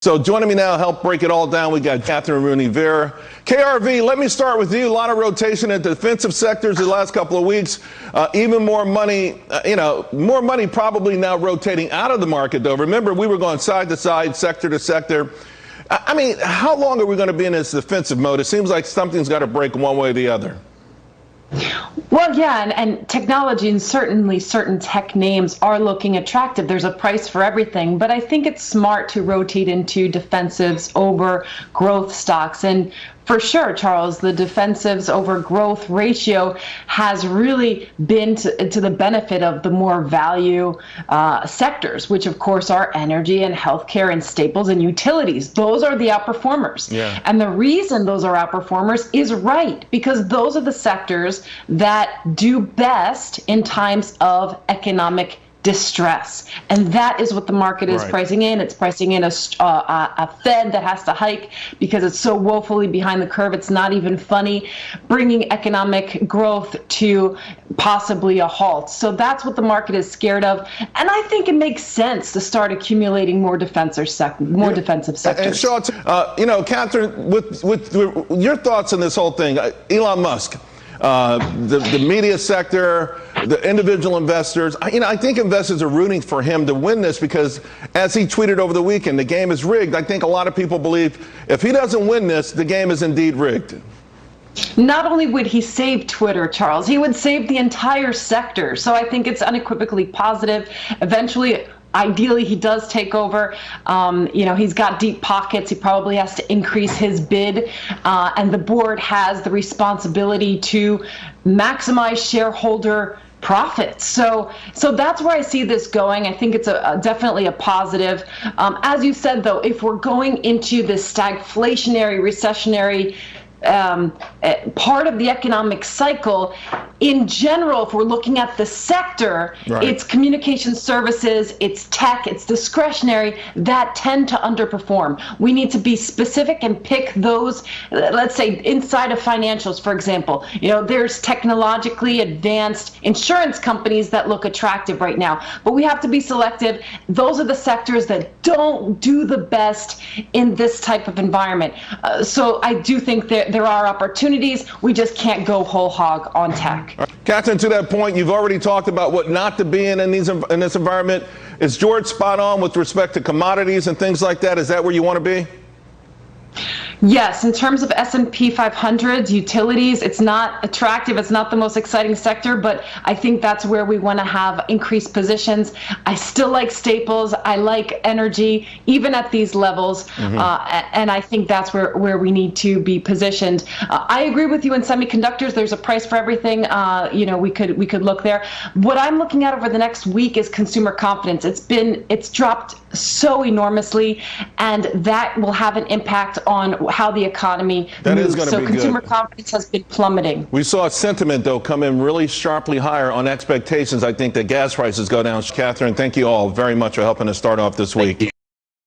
So joining me now to help break it all down, we got Kathryn Rooney Vera. KRV, let me start with you. A lot of rotation in defensive sectors the last couple of weeks. Even more money, more money probably now rotating out of the market, though. Remember, we were going side to side, sector to sector. I mean, how long are we going to be in this defensive mode? It seems like something's got to break one way or the other. Well, yeah, and technology and certainly certain tech names are looking attractive. There's a price for everything, but I think it's smart to rotate into defensives over growth stocks. And for sure, Charles, the defensives over growth ratio has really been to the benefit of the more value sectors, which of course are energy and healthcare and staples and utilities. Those are the outperformers. Yeah. And the reason those are outperformers is right, because those are the sectors that do best in times of economic distress. And that is what the market is pricing in. It's pricing in a Fed that has to hike because it's so woefully behind the curve. It's not even funny, bringing economic growth to possibly a halt. So that's what the market is scared of. And I think it makes sense to start accumulating more defensive sectors. And Shaw, Kathryn, with your thoughts on this whole thing, Elon Musk, the media sector, the individual investors, I think investors are rooting for him to win this because, as he tweeted over the weekend, the game is rigged. I think a lot of people believe if he doesn't win this, the game is indeed rigged. Not only would he save Twitter, Charles, he would save the entire sector. So I think it's unequivocally positive. Eventually, ideally, he does take over. He's got deep pockets. He probably has to increase his bid. And the board has the responsibility to maximize shareholder profits. So that's where I see this going. I think it's definitely a positive. As you said, though, if we're going into this stagflationary, recessionary part of the economic cycle, in general, if we're looking at the sector, it's communication services, it's tech, it's discretionary that tend to underperform. We need to be specific and pick those, let's say inside of financials, for example. There's technologically advanced insurance companies that look attractive right now, but we have to be selective. Those are the sectors that don't do the best in this type of environment. So I do think there are opportunities. We just can't go whole hog on tech. Kathryn, to that point, you've already talked about what not to be in this environment. Is George spot on with respect to commodities and things like that? Is that where you want to be? Yes, in terms of S&P 500, utilities, it's not attractive. It's not the most exciting sector, but I think that's where we want to have increased positions. I still like staples. I like energy, even at these levels. And I think that's where we need to be positioned. I agree with you in semiconductors. There's a price for everything. We could look there. What I'm looking at over the next week is consumer confidence. It's dropped so enormously, and that will have an impact on how the economy moves. So consumer confidence has been plummeting. We saw sentiment, though, come in really sharply higher on expectations. I think that gas prices go down. Kathryn, thank you all very much for helping us start off this week.